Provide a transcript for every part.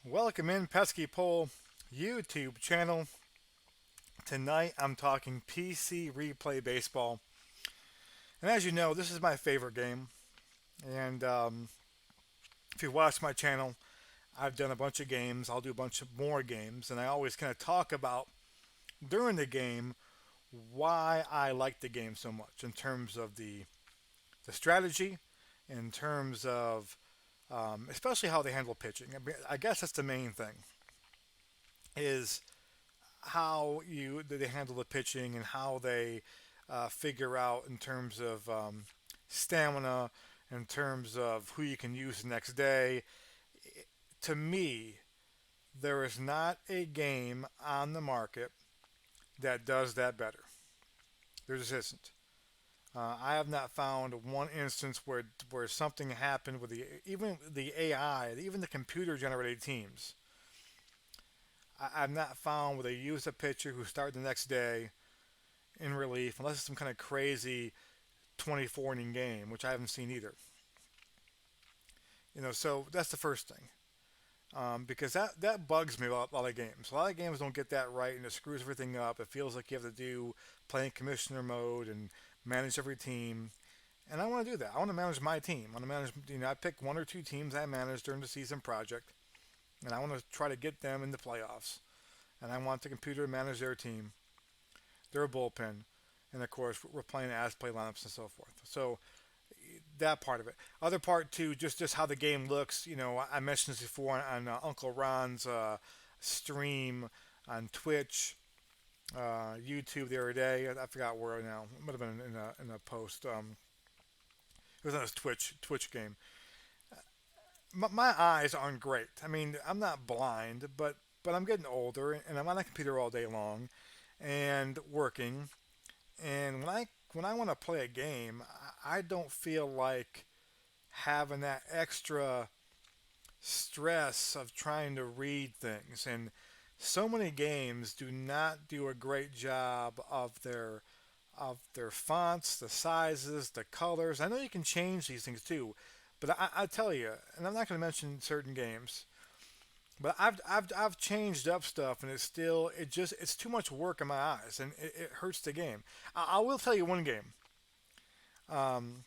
Welcome in Pesky Pole YouTube channel. Tonight I'm talking PC replay baseball. And as you know, this is my favorite game. And if you watch my channel, I've done a bunch of games. I'll do a bunch of more games. And I always kind of talk about during the game why I like the game so much in terms of the strategy, in terms of especially how they handle pitching. I guess that's the main thing is how they handle the pitching and how they figure out in terms of stamina, in terms of who you can use the next day. To me, there is not a game on the market that does that better. There just isn't. I have not found one instance where something happened with even the AI, even the computer generated teams. I've not found where they use a pitcher who started the next day in relief, unless it's some kind of crazy 24 inning game, which I haven't seen either. So that's the first thing. Because that bugs me about a lot of games. A lot of games don't get that right, and it screws everything up. It feels like you have to do playing commissioner mode and manage every team. And I want to do that. I want to manage my team. I want to manage. I pick one or two teams I manage during the season project, and I want to try to get them in the playoffs. And I want the computer to manage their team, their bullpen, and of course we're playing as play lineups and so forth. So that part of it. Other part too, just how the game looks. I mentioned this before on Uncle Ron's stream on Twitch, YouTube the other day. I forgot where now. It might have been in a post. It was on his Twitch game. My eyes aren't great. I mean, I'm not blind, but I'm getting older, and I'm on a computer all day long, and working. And when I want to play a game, I don't feel like having that extra stress of trying to read things. And so many games do not do a great job of their fonts, the sizes, the colors. I know you can change these things too, but I tell you, and I'm not going to mention certain games, but I've changed up stuff, and it's too much work in my eyes, and it hurts the game. I will tell you one game, um,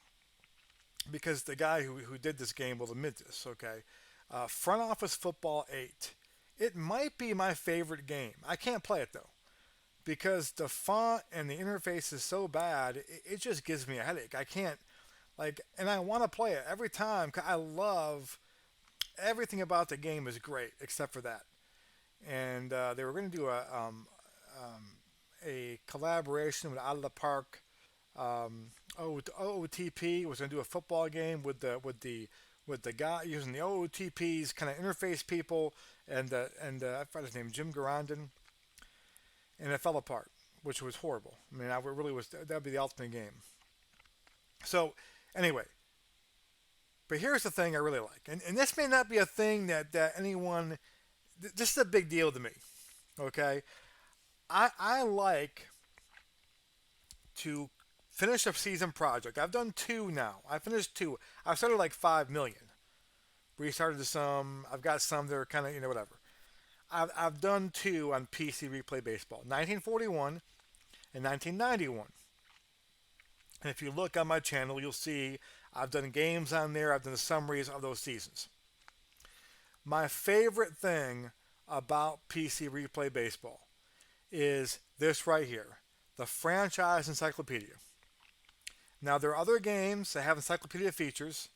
because the guy who did this game will admit this. Okay, Front Office Football 8. It might be my favorite game. I can't play it though because the font and the interface is so bad. It just gives me a headache. I can't and I want to play it every time. 'Cause I love everything about the game is great except for that. And they were going to do a collaboration with Out of the Park. OOTP was going to do a football game with the guy using the OOTP's kind of interface people and I forgot his name, Jim Garandon, and it fell apart, which was horrible. I mean, I really was that'd be the ultimate game. So anyway, but here's the thing I really like, and this may not be a thing that anyone. This is a big deal to me. Okay, I like to finish a season project. I've done two now. I finished two. I've started like 5 million. Restarted some. I've got some that are kind of whatever. I've done two on PC Replay Baseball, 1941 and 1991. And if you look on my channel, you'll see I've done games on there. I've done the summaries of those seasons. My favorite thing about PC Replay Baseball is this right here, the franchise encyclopedia. Now, there are other games that have encyclopedia features.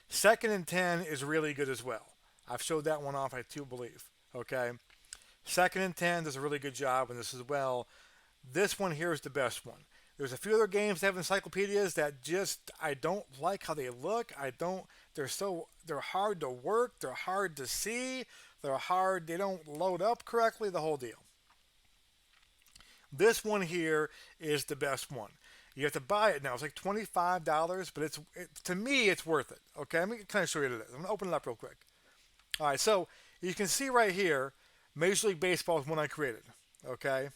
Second and 10 is really good as well. I've showed that one off, I do believe. Okay? Second and 10 does a really good job in this as well. This one here is the best one. There's a few other games that have encyclopedias that just I don't like how they look. I don't. They're hard to work. They're hard to see. They're hard. They don't load up correctly. The whole deal. This one here is the best one. You have to buy it now. It's like $25, but to me it's worth it. Okay, let me kind of show you what it is. I'm gonna open it up real quick. All right, so you can see right here, Major League Baseball is one I created. Okay,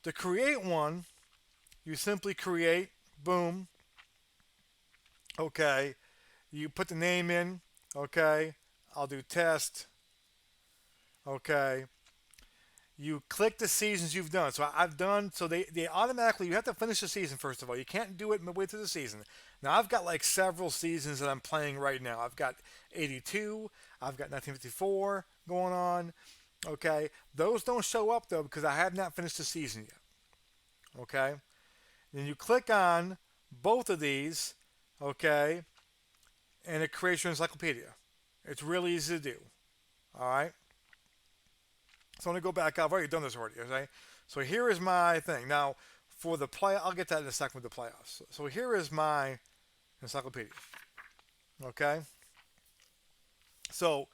to create one, you simply create, boom. Okay, you put the name in. Okay, I'll do test. Okay, you click the seasons you've done. So I've done, so they automatically, you have to finish the season first of all. You can't do it midway through the season. Now I've got like several seasons that I'm playing right now. I've got 82, I've got 1954 going on. Okay, those don't show up though because I have not finished the season yet. Okay, then you click on both of these. Okay, and it creates your encyclopedia. It's really easy to do. All right. So I'm going to go back. I've already done this already. Okay. So here is my thing. Now, for the play, I'll get that in a second with the playoffs. So here is my encyclopedia. Okay. So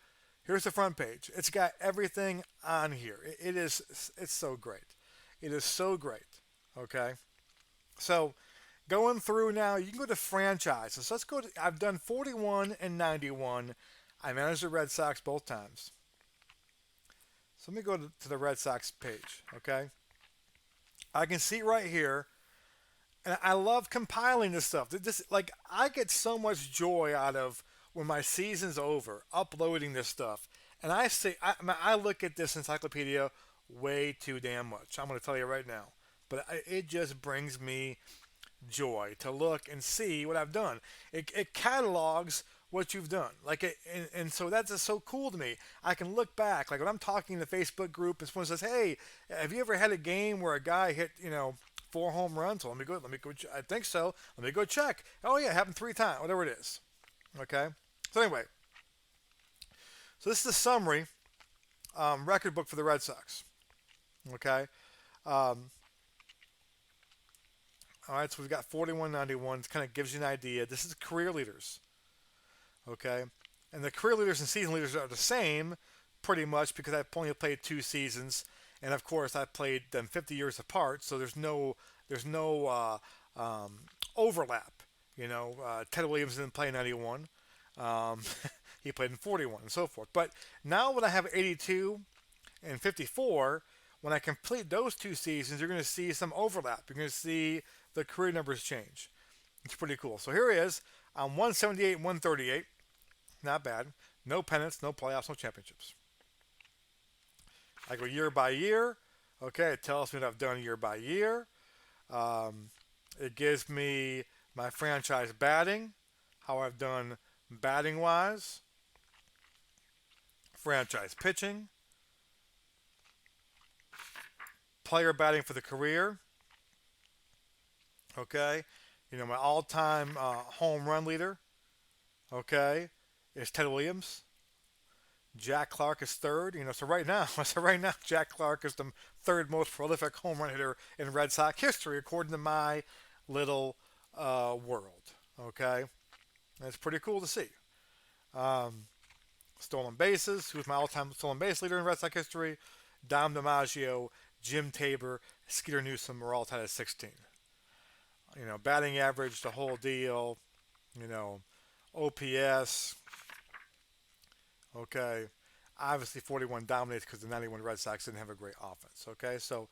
here's the front page. It's got everything on here. It is. It's so great. It is so great. Okay. So going through now, you can go to franchises. So let's go to. I've done 41 and 91. I managed the Red Sox both times. So let me go to the Red Sox page. Okay. I can see right here, and I love compiling this stuff. This like I get so much joy out of when my season's over, uploading this stuff, and I look at this encyclopedia way too damn much. I'm going to tell you right now, but it just brings me joy to look and see what I've done. It catalogs what you've done. And so that's just so cool to me. I can look back, like when I'm talking in the Facebook group, and someone says, "Hey, have you ever had a game where a guy hit, 4 home runs?" Well, let me go. Let me go. I think so. Let me go check. Oh yeah, it happened 3 times. Whatever it is. Okay. So anyway, so this is the summary record book for the Red Sox. Okay. Um, all right. So we've got 4191. It kind of gives you an idea. This is career leaders. Okay. And the career leaders and season leaders are the same, pretty much, because I've only played 2 seasons, and of course I played them 50 years apart, so there's no overlap. Ted Williams didn't play in 91. Um, he played in 41 and so forth. But now when I have 82 and 54, when I complete those 2 seasons, you're going to see some overlap. You're going to see the career numbers change. It's pretty cool. So here he is. I'm 178 and 138. Not bad. No pennants, no playoffs, no championships. I go year by year. Okay, it tells me what I've done year by year. Um, it gives me my franchise batting, how I've done batting wise, franchise pitching, player batting for the career. Okay, my all-time home run leader. Okay, is Ted Williams. Jack Clark is third. So right now, Jack Clark is the third most prolific home run hitter in Red Sox history, according to my little world. Okay, that's pretty cool to see. Um, Stolen bases. Who's my all-time stolen base leader in Red Sox history? Dom DiMaggio, Jim Tabor, Skeeter Newsom are all tied at 16. Batting average, the whole deal. You know, OPS. Okay, obviously 41 dominates because the 91 Red Sox didn't have a great offense. Okay, so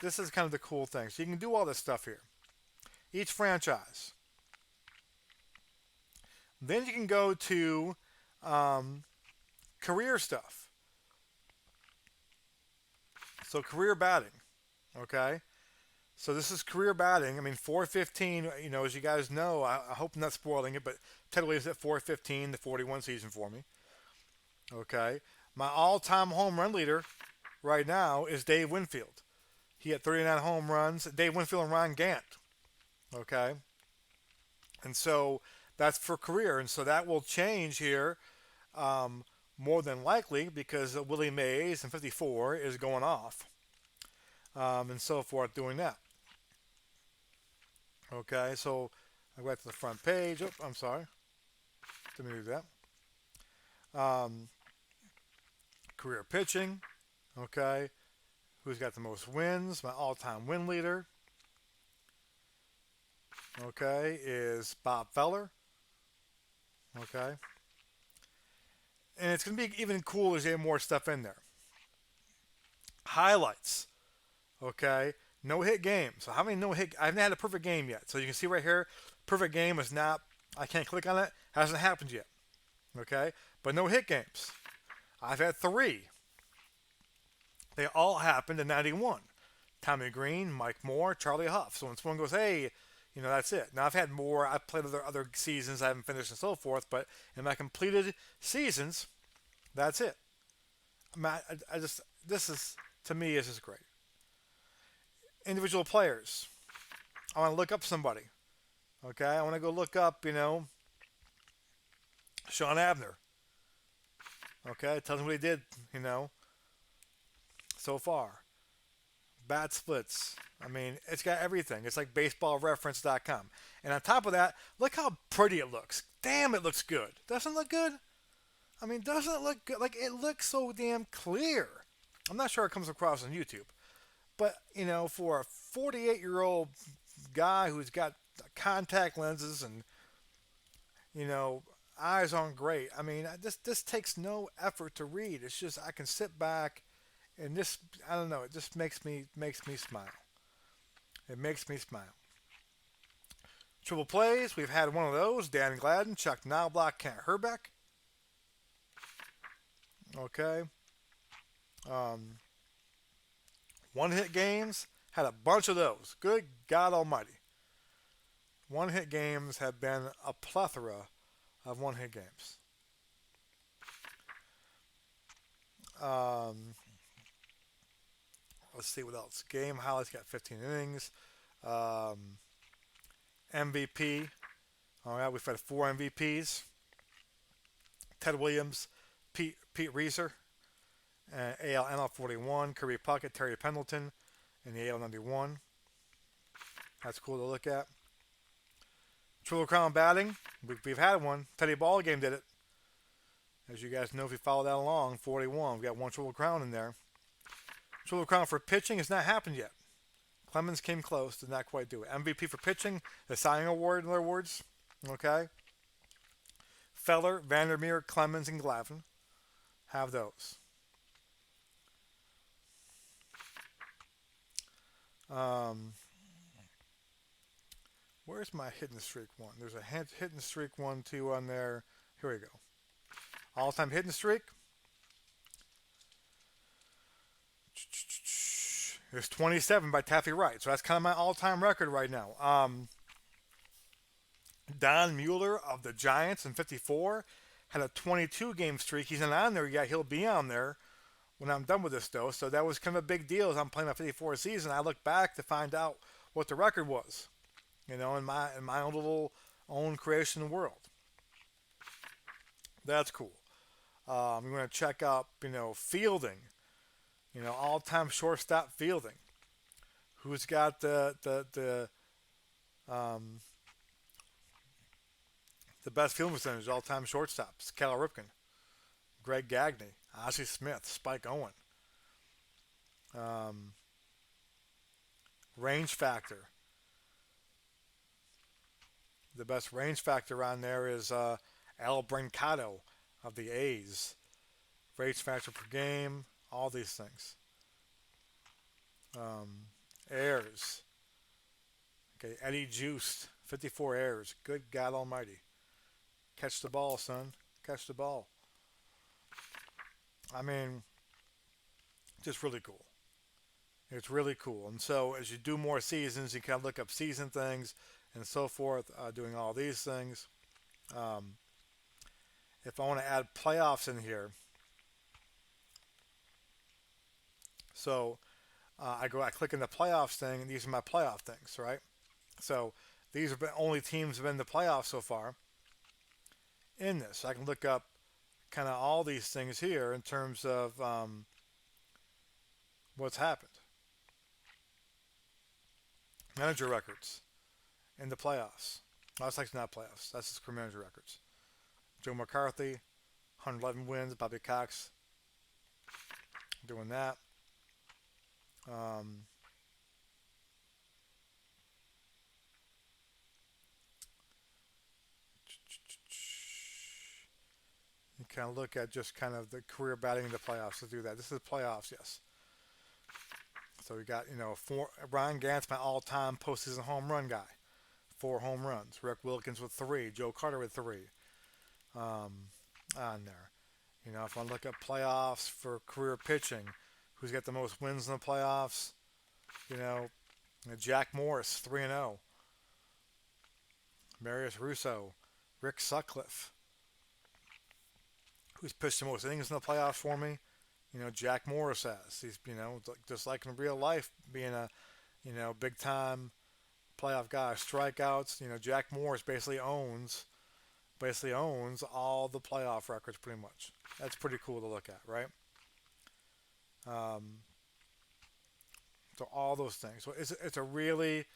this is kind of the cool thing. So you can do all this stuff here. Each franchise. Then you can go to um, career stuff. So career batting. Okay. So this is career batting. I mean, 415. As you guys know, I hope I'm not spoiling it, but Ted Williams at 415, the 41 season for me. Okay. My all-time home run leader right now is Dave Winfield. He had 39 home runs. Dave Winfield and Ron Gant. Okay. And so that's for career. And so that will change here um, more than likely because Willie Mays in 54 is going off and so forth doing that. Okay. So I go back to the front page. Oh, I'm sorry. Didn't mean to do that. Career pitching. Okay. Who's got the most wins? My all-time win leader. Okay, is Bob Feller. Okay. And it's going to be even cooler as they have more stuff in there. Highlights. Okay. No hit game. So how many no hit? I haven't had a perfect game yet. So you can see right here, perfect game is not. I can't click on it. Hasn't happened yet. Okay. But no hit games. I've had 3. They all happened in '91. Tommy Green, Mike Moore, Charlie Huff. So when someone goes, hey, that's it. Now I've had more. I've played other seasons I haven't finished and so forth, but in my completed seasons, that's it. I just this is to me is just great. Individual players. I want to look up somebody. Okay, I want to go look up, Sean Abner. Okay, it tells me what he did, you know, so far. Bat splits. I mean, it's got everything. It's like baseballreference.com. And on top of that, look how pretty it looks. Damn, it looks good. Doesn't it look good? I mean, doesn't it look good? Like, it looks so damn clear. I'm not sure it comes across on YouTube. But, for a 48-year-old guy who's got contact lenses and, you know, eyes aren't great. I mean, this takes no effort to read. It's just I can sit back and this I don't know. It just makes me smile. It makes me smile. Triple plays. We've had one of those. Dan Gladden, Chuck Knobloch, Kent Herbeck. Okay. Um, One hit games. Had a bunch of those. Good God Almighty. One hit games have been a plethora of one hit games. Um, let's see what else. Game highlights got 15 innings. Um, MVP. All right, we've had four MVPs. Ted Williams, Pete Reeser, AL NL 41, Kirby Puckett, Terry Pendleton, in the AL 91. That's cool to look at. Triple Crown batting. We've had one. Teddy Ballgame did it. As you guys know, if you follow that along, 41. We've got one Triple Crown in there. Triple Crown for pitching has not happened yet. Clemens came close, did not quite do it. MVP for pitching, the Cy Young Award, in other words. Okay. Feller, Vandermeer, Clemens, and Glavine have those. Um, where's my hidden streak one? There's a hidden streak one, too, on there. Here we go. All-time hidden streak. There's 27 by Taffy Wright. So that's kind of my all-time record right now. Don Mueller of the Giants in 54 had a 22 game streak. He's not on there yet. He'll be on there when I'm done with this, though. So that was kind of a big deal as I'm playing my 54 season. I look back to find out what the record was, in my own little own creation world. That's cool. We're going to check out, fielding, all-time shortstop fielding. Who's got um, the best field percentage all-time shortstops? Cal Ripken, Greg Gagne, Ozzie Smith, Spike Owen. Um, Range factor. The best range factor on there is Al Brancato of the A's. Range factor per game, all these things. Errors. Okay, Eddie Juiced, 54 errors. Good God Almighty. Catch the ball, son. Catch the ball. I mean, just really cool. It's really cool. And so as you do more seasons, you kind of look up season things and so forth, doing all these things. Um, if I want to add playoffs in here, so I click in the playoffs thing, and these are my playoff things, right? So these are the only teams that have been in the playoffs so far in this. I can look up kind of all these things here in terms of what's happened. Manager records in the playoffs. Oh, that's like not playoffs. That's just career manager records. Joe McCarthy, 111 wins. Bobby Cox doing that. Um, you kind of look at just kind of the career batting in the playoffs to do that. This is playoffs, yes. So we got, Ryan Gantz, my all-time postseason home run guy. 4 home runs. Rick Wilkins with 3. Joe Carter with 3. On there. If I look at playoffs for career pitching, Who's got the most wins in the playoffs? You know, Jack Morris, 3-0. Marius Russo, Rick Sutcliffe, who's pitched the most innings in the playoffs for me. Jack Morris has. He's, just like in real life, being a, big time playoff guy. Strikeouts, Jack Morris basically owns all the playoff records pretty much. That's pretty cool to look at, right? Um, so all those things. So it's a really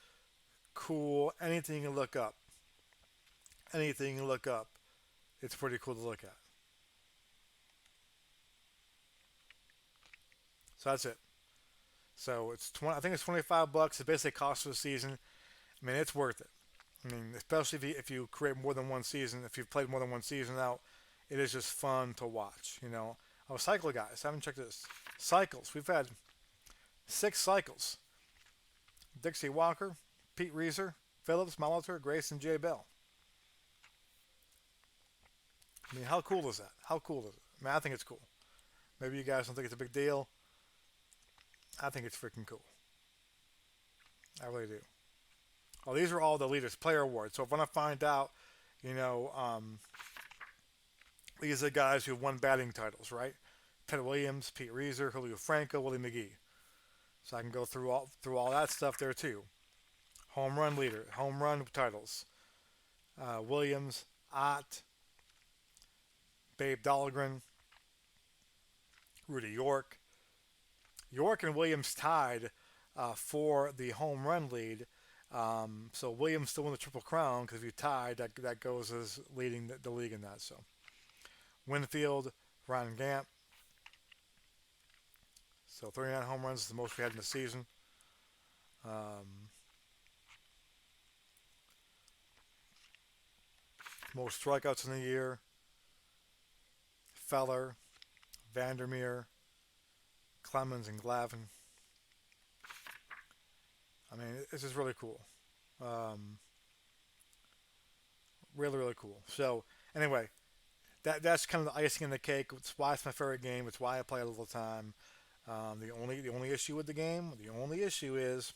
cool. Anything you look up, it's pretty cool to look at. So that's it. So it's 20. I think it's $25. It basically costs for the season. I mean, it's worth it. I mean, especially if you create more than one season. If you've played more than one season out, it is just fun to watch. Oh, cycle guys, I haven't checked this. Cycles. We've had 6 cycles. Dixie Walker, Pete Reeser, Phillips, Molitor, Grayson, J. Bell. I mean, how cool is that? How cool is it? I mean, I think it's cool. Maybe you guys don't think it's a big deal. I think it's freaking cool. I really do. Oh, these are all the leaders player awards. So if when I find out, you know, these are the guys who won batting titles, right? Ted Williams, Pete Reeser, Julio Franco, Willie McGee. So I can go through all that stuff there too. Home run leader, home run titles. Williams, Ott, Babe Dahlgren, Rudy York. York and Williams tied for the home run lead. So Williams still won the Triple Crown because if you tied, that goes as leading the league in that. So Winfield, Ryan Gant. So 39 home runs is the most we had in the season. Um, Most strikeouts in the year. Feller, Vandermeer, Clemens, and Glavin. I mean, this is really cool. Um, Really, really cool. So, anyway, that's kind of the icing on the cake. It's why it's my favorite game. It's why I play it all the time. The only issue with the game, the only issue is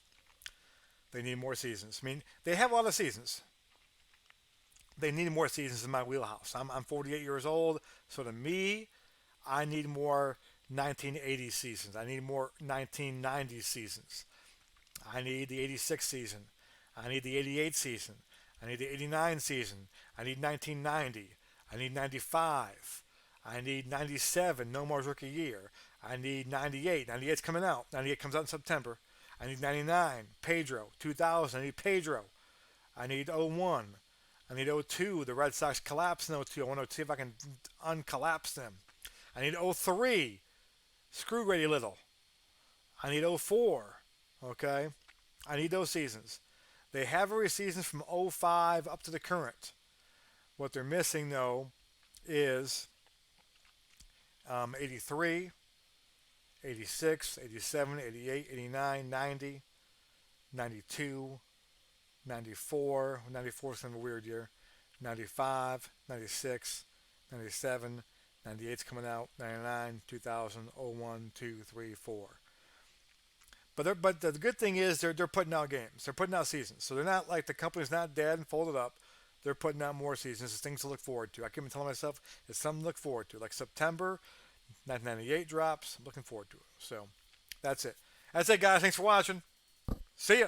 they need more seasons. I mean, they have a lot of seasons. They need more seasons in my wheelhouse. I'm 48 years old, so to me, I need more 1980 seasons. I need more 1990 seasons. I need the 86 season. I need the 88 season. I need the 89 season. I need 1990. I need 95. I need 97, no more rookie year. I need 98. 98's coming out. 98 comes out in September. I need 99. Pedro. 2000. I need Pedro. I need 01. I need 02. The Red Sox collapsed in 02. I want to see if I can uncollapse them. I need 03. Screw Grady Little. I need 04. Okay? I need those seasons. They have every season from 05 up to the current. What they're missing, though, is 83, 86, 87, 88, 89, 90, 92, 94. 94 is kind of a weird year. 95, 96, 97, 98's coming out. 99, 2000, 01, 2, 3, 4. But the good thing is they're putting out games. They're putting out seasons. So they're not like the company's not dead and folded up. They're putting out more seasons. It's things to look forward to. I keep telling myself it's something to look forward to. Like September, 1998 drops. I'm looking forward to it. So that's it. That's it, guys. Thanks for watching. See ya.